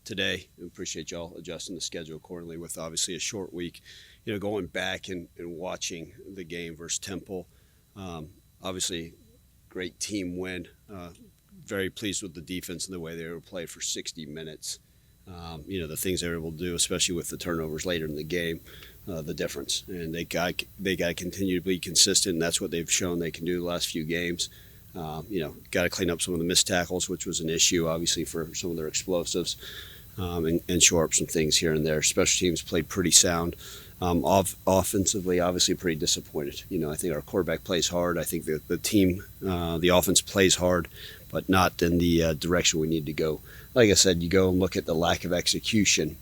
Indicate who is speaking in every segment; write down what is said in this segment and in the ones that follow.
Speaker 1: today. I appreciate y'all adjusting the schedule accordingly with obviously a short week. Going back and watching the game versus Temple. Obviously, great team win. Very pleased with the defense and the way they were played for 60 minutes. The things they were able to do, especially with the turnovers later in the game, the difference. And they got to continue to be consistent, and that's what they've shown they can do the last few games. Got to clean up some of the missed tackles, which was an issue, obviously, for some of their explosives, and shore up some things here and there. Special teams played pretty sound. Offensively, obviously, pretty disappointed. I think our quarterback plays hard. I think the team, the offense plays hard, but not in the direction we need to go. Like I said, you go and look at the lack of execution.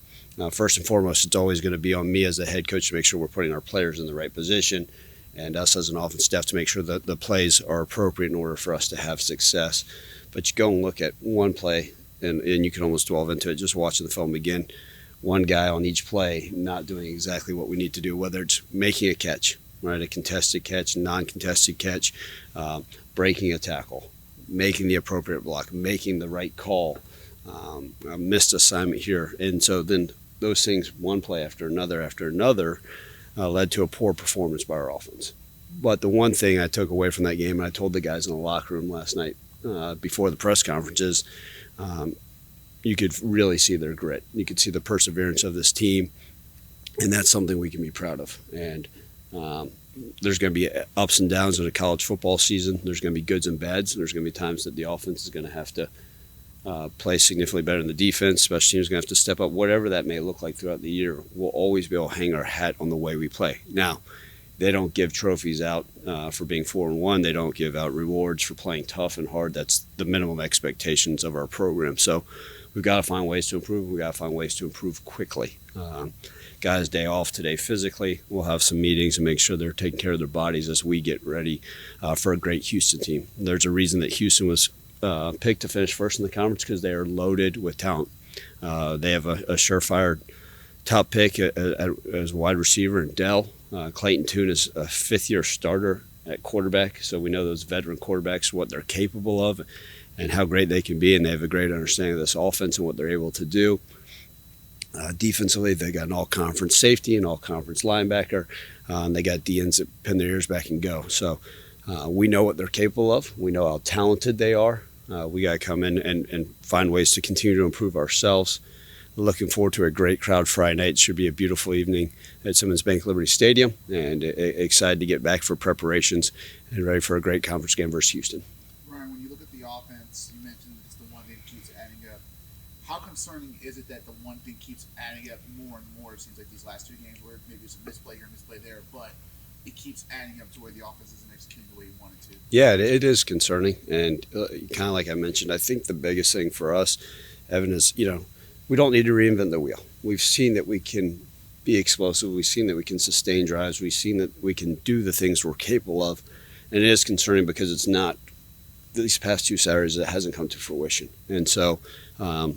Speaker 1: First and foremost, it's always going to be on me as the head coach to make sure we're putting our players in the right position, and us as an offense staff to make sure that the plays are appropriate in order for us to have success. But you go and look at one play, and you can almost delve into it just watching the film again. One guy on each play not doing exactly what we need to do, whether it's making a catch, right, a contested catch, non-contested catch, breaking a tackle, making the appropriate block, making the right call, a missed assignment here. And so then those things, one play after another, led to a poor performance by our offense. But the one thing I took away from that game, and I told the guys in the locker room last night before the press conference, is you could really see their grit. You could see the perseverance of this team, and that's something we can be proud of. And there's going to be ups and downs in a college football season. There's going to be goods and bads. There's going to be times that the offense is going to have to play significantly better than the defense. Special teams are going to have to step up, whatever that may look like throughout the year. We'll always be able to hang our hat on the way we play. Now, they don't give trophies out for being 4-1. They don't give out rewards for playing tough and hard. That's the minimum expectations of our program. So we've got to find ways to improve. We've got to find ways to improve quickly. Guys' day off today physically. We'll have some meetings and make sure they're taking care of their bodies as we get ready for a great Houston team. There's a reason that Houston was picked to finish first in the conference, because they are loaded with talent. They have a surefire top pick as wide receiver in Dell. Clayton Tune is a fifth-year starter at quarterback, so we know those veteran quarterbacks, what they're capable of and how great they can be, and they have a great understanding of this offense and what they're able to do. Defensively, they got an all-conference safety, an all-conference linebacker. They got DNs that pin their ears back and go. So we know what they're capable of. We know how talented they are. We got to come in and find ways to continue to improve ourselves. Looking forward to a great crowd Friday night. It should be a beautiful evening at Simmons Bank Liberty Stadium, and excited to get back for preparations and ready for a great conference game versus Houston.
Speaker 2: Ryan, when you look at the offense, you mentioned it's the one thing that keeps adding up. How concerning is it that the one thing keeps adding up more and more? It seems like these last two games where maybe it's a misplay here, misplay there, but it keeps adding up to where the offense isn't executing the way you want it to.
Speaker 1: Yeah, it is concerning, and kind of like I mentioned, I think the biggest thing for us, Evan, is we don't need to reinvent the wheel. We've seen that we can be explosive. We've seen that we can sustain drives. We've seen that we can do the things we're capable of. And it is concerning because it's not, these past two Saturdays, it hasn't come to fruition. And so, I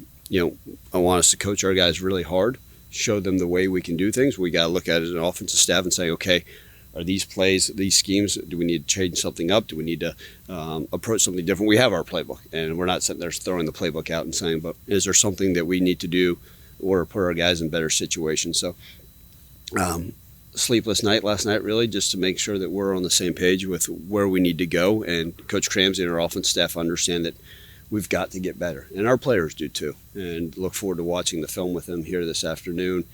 Speaker 1: want us to coach our guys really hard, show them the way we can do things. We got to look at it as an offensive staff and say, okay, are these plays, these schemes, do we need to change something up? Do we need to approach something different? We have our playbook, and we're not sitting there throwing the playbook out and saying, but is there something that we need to do or put our guys in better situations? So sleepless night last night, really, just to make sure that we're on the same page with where we need to go. And Coach Cramsey and our offense staff understand that we've got to get better. And our players do too. And look forward to watching the film with them here this afternoon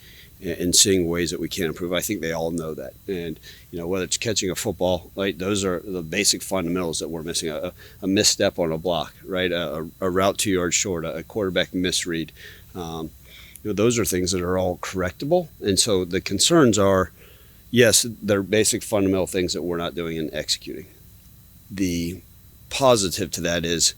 Speaker 1: and seeing ways that we can improve. I think they all know that. And, whether it's catching a football, right, those are the basic fundamentals that we're missing. A misstep on a block, right, a route 2 yards short, a quarterback misread. Those are things that are all correctable. And so the concerns are, yes, they're basic fundamental things that we're not doing and executing. The positive to that is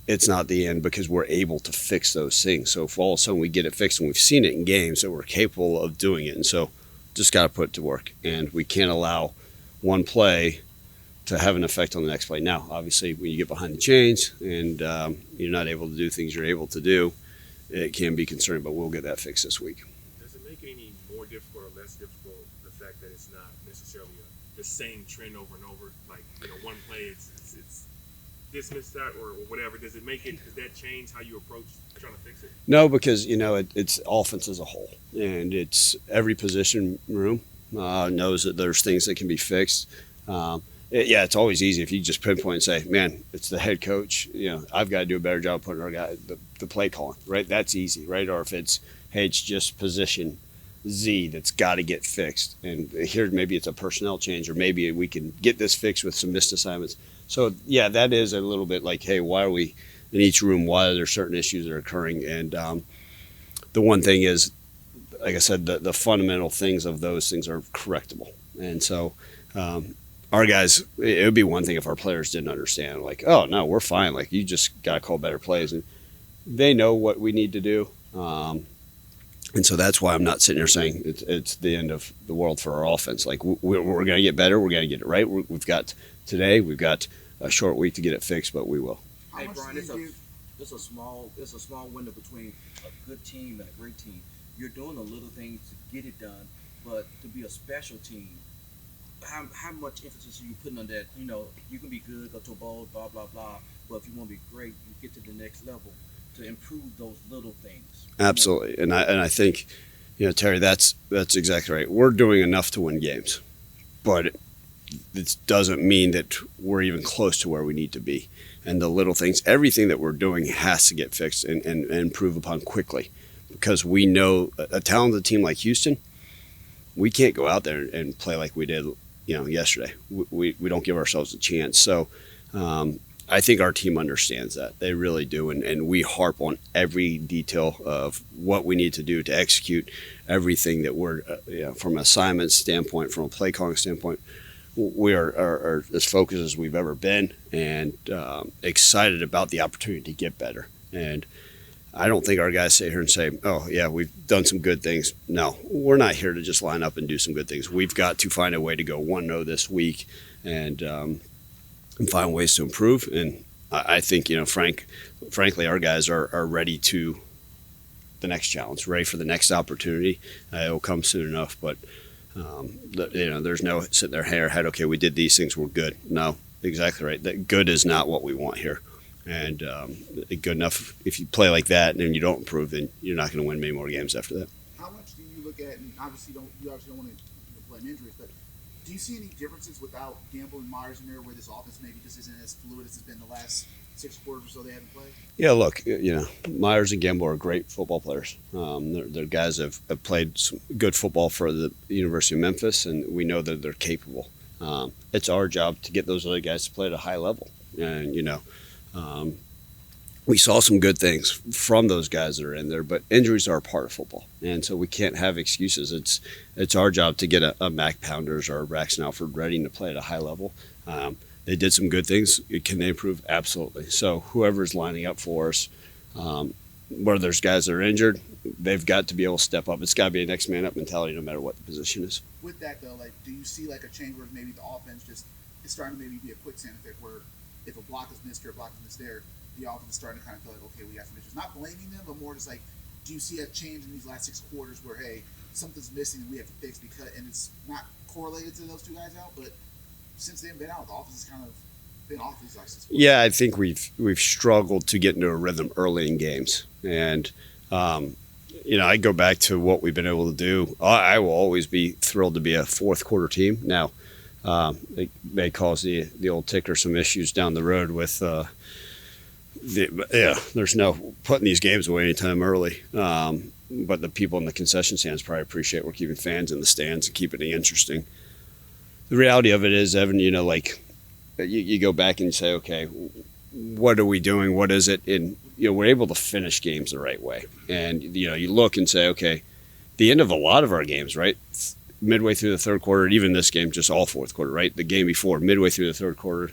Speaker 1: it's not the end, because we're able to fix those things. So if all of a sudden we get it fixed, and we've seen it in games that we're capable of doing it, and so just got to put it to work. And we can't allow one play to have an effect on the next play. Now, obviously, when you get behind the chains and you're not able to do things you're able to do, it can be concerning, but we'll get that fixed this week.
Speaker 3: Does it make it any more difficult or less difficult, the fact that it's not necessarily the same trend over and over? Like, one play, it's dismiss that or whatever, does that change how you approach trying to fix it?
Speaker 1: No, because it's offense as a whole, and it's every position room knows that there's things that can be fixed. Yeah, it's always easy if you just pinpoint and say, "Man, it's the head coach." I've got to do a better job putting our guy the play calling, right? That's easy, right? Or if it's, hey, it's just position Z that's got to get fixed, and here maybe it's a personnel change, or maybe we can get this fixed with some missed assignments. So yeah, that is a little bit like, hey, why are we in each room? Why are there certain issues that are occurring? And the one thing is, like I said, the fundamental things of those things are correctable. And so our guys, it would be one thing if our players didn't understand, like, oh, no, we're fine. Like, you just got to call better plays. And they know what we need to do. And so that's why I'm not sitting here saying it's the end of the world for our offense. Like, we're going to get better. We're going to get it right. We've got a short week to get it fixed, but we will.
Speaker 4: Hey, Brian, it's a small window between a good team and a great team. You're doing the little things to get it done, but to be a special team, how much emphasis are you putting on that? You can be good, go to a bowl, blah, blah, blah, but if you want to be great, you get to the next level to improve those little things.
Speaker 1: Absolutely. And I think, Terry, that's exactly right. We're doing enough to win games, but it doesn't mean that we're even close to where we need to be. And the little things, everything that we're doing has to get fixed and improve upon quickly, because we know a talented team like Houston, we can't go out there and play like we did, yesterday. We don't give ourselves a chance. So I think our team understands that. They really do. And we harp on every detail of what we need to do to execute everything that we're, from an assignment standpoint, from a play calling standpoint. We are as focused as we've ever been, and excited about the opportunity to get better. And I don't think our guys sit here and say, oh, yeah, we've done some good things. No, we're not here to just line up and do some good things. We've got to find a way to go 1-0 this week and find ways to improve. And I think, frankly, our guys are ready to the next challenge, ready for the next opportunity. It will come soon enough, but there's no sitting there hanging our head, okay, we did these things, we're good. No, exactly right. That good is not what we want here. And good enough, if you play like that and then you don't improve, then you're not going to win many more games after that.
Speaker 2: How much do you look at, and obviously you don't want to blame injuries, but do you see any differences without Gamble and Myers in there, where this offense maybe just isn't as fluid as it's been the last 6 quarters or so they haven't played?
Speaker 1: Yeah, look, Myers and Gamble are great football players. They're guys that have played some good football for the University of Memphis, and we know that they're capable. It's our job to get those other guys to play at a high level. And, we saw some good things from those guys that are in there, but injuries are a part of football. And so we can't have excuses. It's our job to get a Mac Pounders or a Braxton Alford ready to play at a high level. They did some good things. Can they improve? Absolutely. So whoever's lining up for us, where there's guys that are injured, they've got to be able to step up. It's got to be a next man up mentality no matter what the position is.
Speaker 2: With that, though, do you see a change where maybe the offense just is starting to maybe be a quicksand effect, where if a block is missed here, a block is missed there, the offense is starting to kind of feel like, okay, we got some issues. Not blaming them, but more just do you see a change in these last 6 quarters where, hey, something's missing and we have to fix, because, and it's not correlated to those 2 guys out, but since they've been out, the offense has kind of been off these last 6 quarters.
Speaker 1: Yeah, I think we've struggled to get into a rhythm early in games. And, I go back to what we've been able to do. I will always be thrilled to be a fourth quarter team. Now, it may cause the old ticker some issues down the road with there's no putting these games away anytime early. But the people in the concession stands probably appreciate we're keeping fans in the stands and keeping it interesting. The reality of it is, Evan, you go back and you say, okay, what are we doing? What is it? And, we're able to finish games the right way. And, you look and say, okay, the end of a lot of our games, right? Midway through the third quarter, even this game, just all fourth quarter, right? The game before, midway through the third quarter,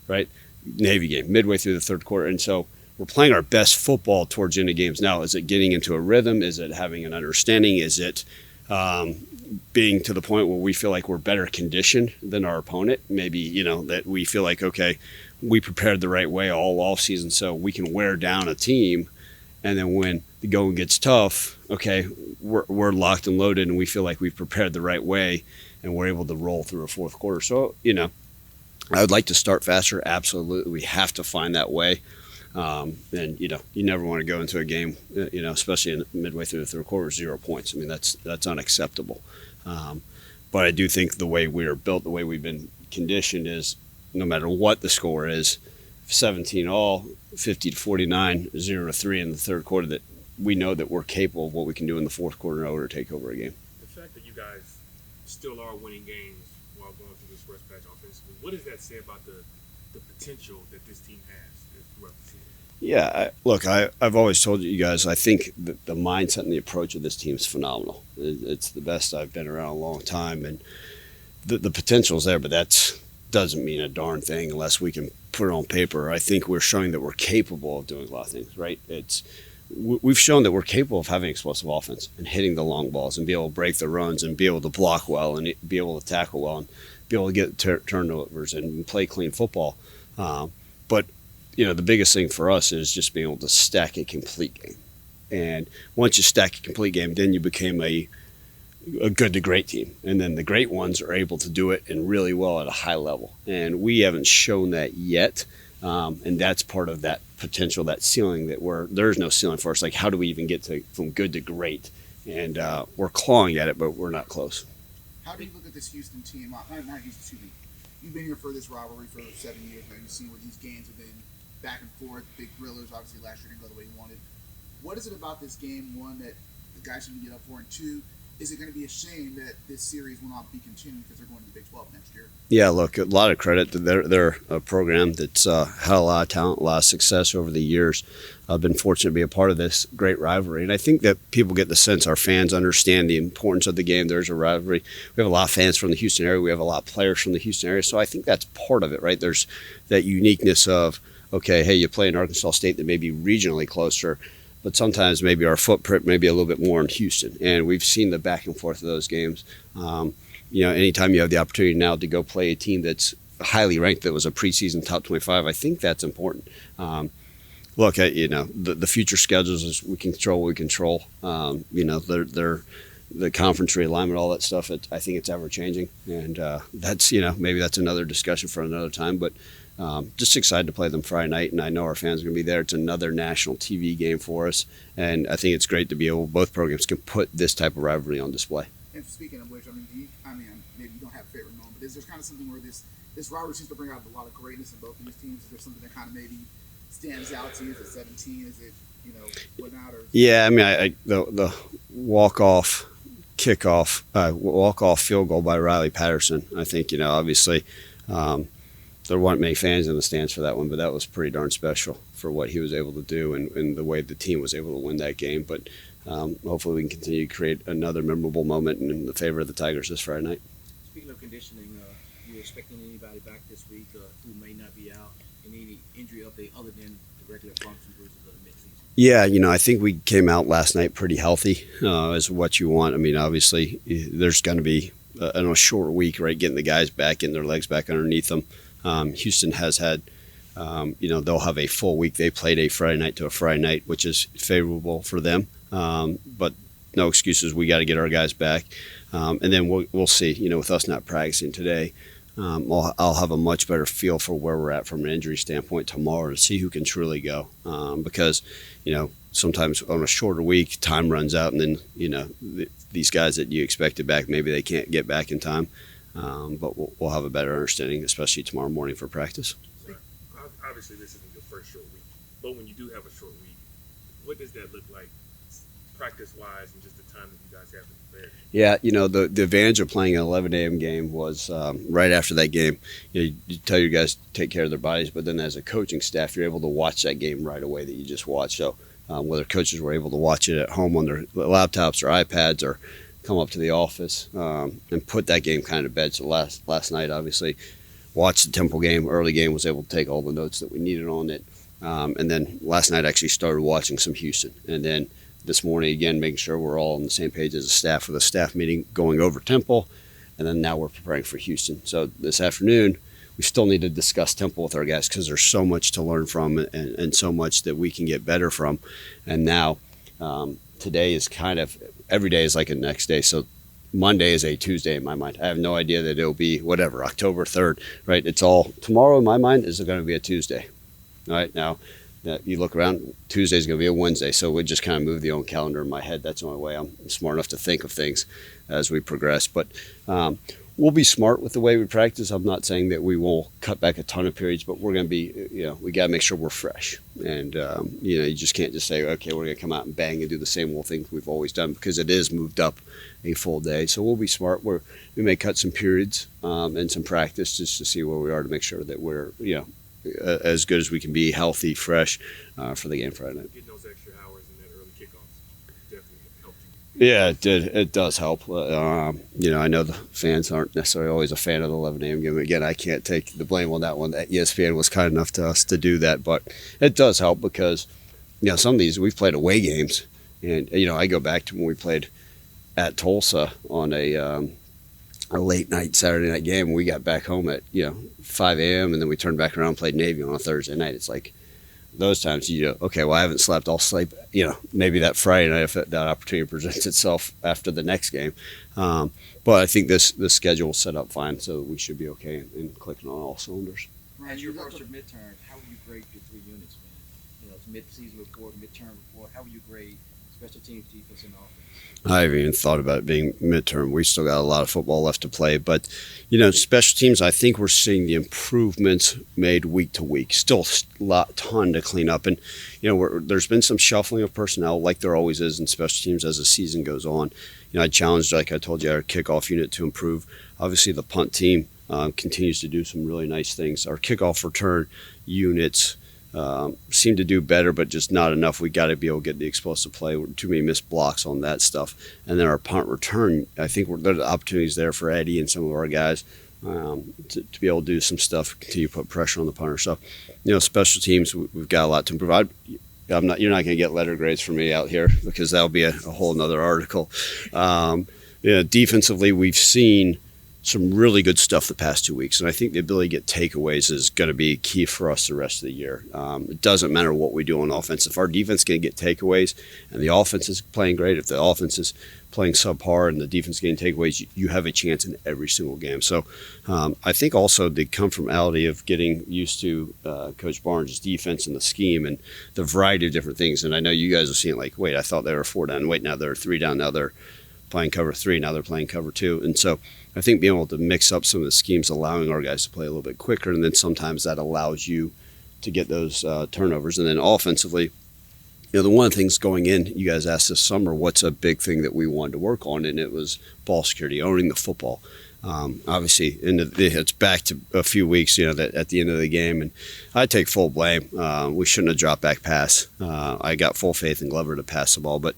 Speaker 1: right? Navy game, midway through the third quarter. And so we're playing our best football towards the end of games. Now, is it getting into a rhythm? Is it having an understanding? Is it being to the point where we feel like we're better conditioned than our opponent? Maybe, that we feel like, okay, we prepared the right way all off season so we can wear down a team. And then when the going gets tough, okay, we're locked and loaded and we feel like we've prepared the right way and we're able to roll through a fourth quarter. So, I would like to start faster. Absolutely, we have to find that way. And you never want to go into a game, especially in midway through the third quarter, with 0 points. I mean, that's unacceptable. But I do think the way we are built, the way we've been conditioned, is no matter what the score is, 17 all, 50-49, 0-3 in the third quarter, that we know that we're capable of what we can do in the fourth quarter in order to take over a game.
Speaker 3: The fact that you guys still are winning games while going through this rest patch offensively, what does that say about the potential that this team has throughout the season?
Speaker 1: Yeah, I've always told you guys, I think the mindset and the approach of this team is phenomenal. It's the best I've been around a long time, and the potential is there, but that doesn't mean a darn thing unless we can put it on paper. I think we're showing that we're capable of doing a lot of things, right? We've shown that we're capable of having explosive offense and hitting the long balls and be able to break the runs and be able to block well and be able to tackle well and be able to get turnovers and play clean football. But the biggest thing for us is just being able to stack a complete game. And once you stack a complete game, then you became a good to great team. And then the great ones are able to do it and really well at a high level. And we haven't shown that yet. And that's part of that potential, that ceiling there's no ceiling for us. Like, how do we even get from good to great? And we're clawing at it, but we're not close.
Speaker 2: How do you look at this Houston team? Not Houston, excuse me. You've been here for this rivalry for 7 years now. You've seen where these games have been back and forth, big thrillers. Obviously, last year didn't go the way you wanted. What is it about this game, one, that the guys should get up for, and two, is it going to be a shame that this series will not be continued because they're going to the Big 12 next year?
Speaker 1: Yeah, look, a lot of credit. They're a program that's had a lot of talent, a lot of success over the years. I've been fortunate to be a part of this great rivalry. And I think that people get the sense, our fans understand the importance of the game. There's a rivalry. We have a lot of fans from the Houston area. We have a lot of players from the Houston area. So I think that's part of it, right? There's that uniqueness of, okay, hey, you play in Arkansas State that may be regionally closer, but sometimes maybe our footprint may be a little bit more in Houston. And we've seen the back and forth of those games. Anytime you have the opportunity now to go play a team that's highly ranked, that was a preseason top 25, I think that's important. Look, the future schedules is we can control what we control. They're the conference realignment, all that stuff. I think it's ever changing, and that's maybe that's another discussion for another time. But just excited to play them Friday night, and I know our fans are going to be there. It's another national TV game for us, and I think it's great to be able. Both programs can put this type of rivalry on display.
Speaker 2: And speaking of which, maybe you don't have a favorite moment, but is there kind of something where this rivalry seems to bring out a lot of greatness in both of these teams? Is there something that kind of maybe stands out to you? Is it 17? Is it whatnot? Or
Speaker 1: yeah, the walk-off kickoff, walk-off field goal by Riley Patterson. I think obviously there weren't many fans in the stands for that one, but that was pretty darn special for what he was able to do and the way the team was able to win that game. But hopefully we can continue to create another memorable moment in the favor of the Tigers this Friday night.
Speaker 4: Speaking of conditioning, you expecting anybody back this week who may not be out, and any injury update other than the regular function versus the midseason?
Speaker 1: Yeah, I think we came out last night pretty healthy, is what you want. I mean, obviously there's going to be a short week, right, getting the guys back, getting their legs back underneath them. Houston has had, they'll have a full week. They played a Friday night to a Friday night, which is favorable for them. But no excuses. We got to get our guys back. And then we'll see, with us not practicing today, I'll have a much better feel for where we're at from an injury standpoint tomorrow to see who can truly go. Because, sometimes on a shorter week, time runs out, and then, these guys that you expected back, maybe they can't get back in time. But we'll have a better understanding, especially tomorrow morning for practice.
Speaker 3: Right. Obviously, this isn't your first short week, but when you do have a short week, what does that look like practice-wise and just the time that you guys have to prepare?
Speaker 1: Yeah, the advantage of playing an 11 a.m. game was right after that game, you tell your guys to take care of their bodies, but then as a coaching staff, you're able to watch that game right away that you just watched. So whether coaches were able to watch it at home on their laptops or iPads or come up to the office and put that game kind of to bed. So last night, obviously, watched the Temple game, early game, was able to take all the notes that we needed on it. And then last night actually started watching some Houston. And then this morning, again, making sure we're all on the same page as a staff with a staff meeting going over Temple. And then now we're preparing for Houston. So this afternoon, we still need to discuss Temple with our guys because there's so much to learn from and so much that we can get better from. And now today is kind of – every day is like a next day. So Monday is a Tuesday in my mind. I have no idea that it'll be whatever, October 3rd, right? It's all tomorrow in my mind is going to be a Tuesday. All right. Now that you look around, Tuesday is going to be a Wednesday. So we just kind of move the own calendar in my head. That's the only way I'm smart enough to think of things as we progress. But we'll be smart with the way we practice. I'm not saying that we will cut back a ton of periods, but we're going to be, we got to make sure we're fresh. And, you just can't just say, okay, we're going to come out and bang and do the same old thing we've always done, because it is moved up a full day. So we'll be smart. We may cut some periods and some practice just to see where we are, to make sure that we're, as good as we can be, healthy, fresh for the game Friday night.
Speaker 3: Getting those extra hours in that early kickoffs definitely helped you.
Speaker 1: Yeah, it did. It does help. I know the fans aren't necessarily always a fan of the 11 a.m. game. Again, I can't take the blame on that one. ESPN was kind enough to us to do that, but it does help because, some of these we've played away games, and I go back to when we played at Tulsa on a late night Saturday night game. We got back home at 5 a.m. and then we turned back around and played Navy on a Thursday night. It's like those times okay, well, I haven't slept. I'll sleep maybe that Friday night if that opportunity presents itself after the next game. But I think this schedule will set up fine, so we should be okay in clicking on all cylinders.
Speaker 4: As you approach your midterms, how will you grade your 3 units, man? It's mid-season report, midterm report. How will you grade special teams, defense, and offense?
Speaker 1: I haven't even thought about it being midterm. We still got a lot of football left to play. But, special teams, I think we're seeing the improvements made week to week. Still a ton to clean up. And, there's been some shuffling of personnel like there always is in special teams as the season goes on. I challenged, like I told you, our kickoff unit to improve. Obviously, the punt team continues to do some really nice things. Our kickoff return units seem to do better, but just not enough. We got to be able to get the explosive play. Too many missed blocks on that stuff. And then our punt return, I think there's opportunities there for Eddie and some of our guys to be able to do some stuff, continue to put pressure on the punter. So, special teams, we've got a lot to improve. You're not going to get letter grades from me out here because that'll be a whole nother article. Defensively, we've seen some really good stuff the past 2 weeks. And I think the ability to get takeaways is going to be key for us the rest of the year. It doesn't matter what we do on offense. If our defense can get takeaways and the offense is playing great, if the offense is playing subpar and the defense getting takeaways, you have a chance in every single game. So I think also the conformality of getting used to Coach Barnes' defense and the scheme and the variety of different things. And I know you guys are seeing like, wait, I thought they were 4 down. Wait, now they're 3 down. Now they're playing cover 3. Now they're playing cover 2. And so I think being able to mix up some of the schemes, allowing our guys to play a little bit quicker, and then sometimes that allows you to get those turnovers. And then offensively, the one of the things going in, you guys asked this summer, what's a big thing that we wanted to work on, and it was ball security, owning the football. Obviously, it's back to a few weeks, that at the end of the game, and I take full blame. We shouldn't have dropped back pass. I got full faith in Glover to pass the ball, but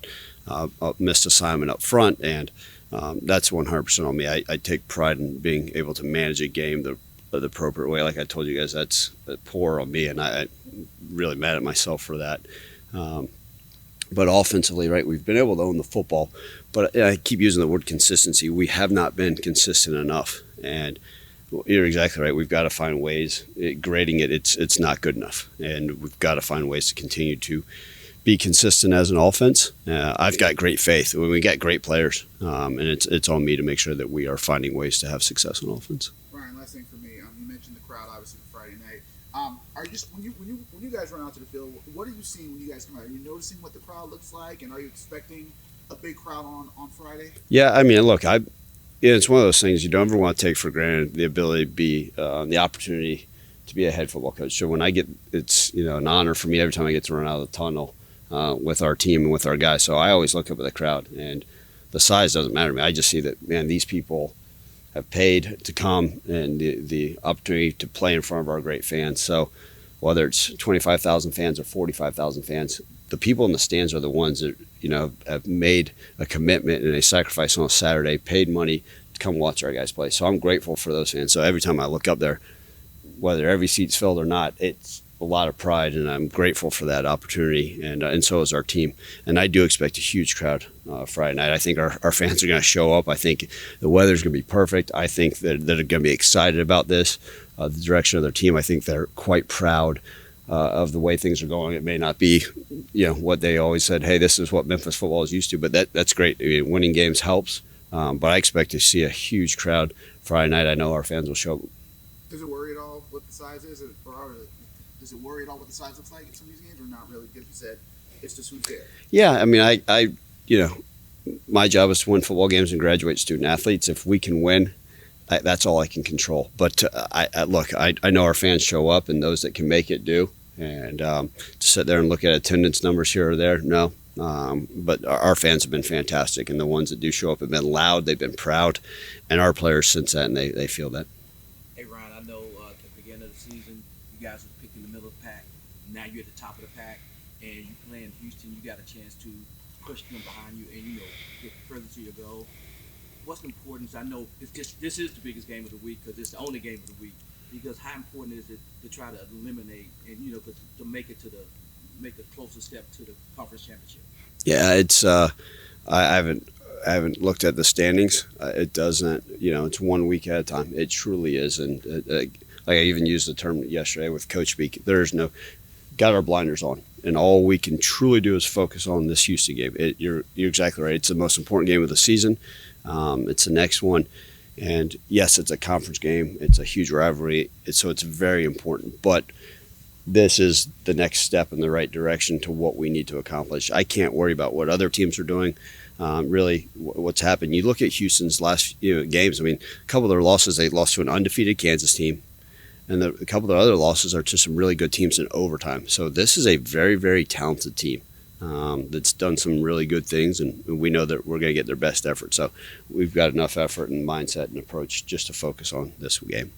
Speaker 1: missed assignment up front, and that's 100% on me. I take pride in being able to manage a game the appropriate way. Like I told you guys, that's poor on me, and I'm really mad at myself for that. But offensively, right, we've been able to own the football, but I keep using the word consistency. We have not been consistent enough, and you're exactly right. We've got to find ways. Grading it's not good enough, and we've got to find ways to continue to be consistent as an offense. I've got great faith. We got great players, and it's on me to make sure that we are finding ways to have success on offense.
Speaker 2: Ryan, last thing for me. You mentioned the crowd, obviously, Friday night. Are you just when you guys run out to the field, what are you seeing when you guys come out? Are you noticing what the crowd looks like, and are you expecting a big crowd on Friday?
Speaker 1: Yeah, I mean, look, it's one of those things you don't ever want to take for granted, the ability to be the opportunity to be a head football coach. So when it's an honor for me every time I get to run out of the tunnel with our team and with our guys. So I always look up at the crowd, and the size doesn't matter to me. I just see that, man, these people have paid to come, and the opportunity to play in front of our great fans. So whether it's 25,000 fans or 45,000 fans, the people in the stands are the ones that have made a commitment and a sacrifice on a Saturday, paid money to come watch our guys play. So I'm grateful for those fans. So every time I look up there, whether every seat's filled or not, it's a lot of pride, and I'm grateful for that opportunity, and so is our team. And I do expect a huge crowd Friday night. I think our fans are going to show up. I think the weather's going to be perfect. I think that they're going to be excited about this, the direction of their team. I think they're quite proud of the way things are going. It may not be, what they always said, hey, this is what Memphis football is used to, but that's great. I mean, winning games helps. But I expect to see a huge crowd Friday night. I know our fans will show up.
Speaker 2: Does it worry at all what the size is, does it worry at all what the size looks like in some of these games, or not really? Because you said it's just who's there.
Speaker 1: Yeah, I mean, you know, my job is to win football games and graduate student athletes. If we can win, that's all I can control. But I know our fans show up, and those that can make it do. And to sit there and look at attendance numbers here or there, no. But our fans have been fantastic, and the ones that do show up have been loud. They've been proud, and our players since then they feel that.
Speaker 4: Hey Ryan, I know at the beginning of the season, you guys were picking the middle of the pack. Now you're at the top of the pack, and you play in Houston. You got a chance to push them behind you, and get further to your goal. What's the importance? I know this is the biggest game of the week because it's the only game of the week. Because how important is it to try to eliminate and to make it make a closer step to the conference championship?
Speaker 1: Yeah, it's I haven't looked at the standings. It doesn't, it's 1 week at a time. It truly is, and like I even used the term yesterday with Coach Speak. There's no got our blinders on, and all we can truly do is focus on this Houston game. You're exactly right. It's the most important game of the season. It's the next one, and yes, it's a conference game. It's a huge rivalry, so it's very important. But this is the next step in the right direction to what we need to accomplish. I can't worry about what other teams are doing. Really, what's happened. You look at Houston's last games. I mean, a couple of their losses, they lost to an undefeated Kansas team, and a couple of their other losses are to some really good teams in overtime. So this is a very, very talented team that's done some really good things, and we know that we're going to get their best effort. So we've got enough effort and mindset and approach just to focus on this game.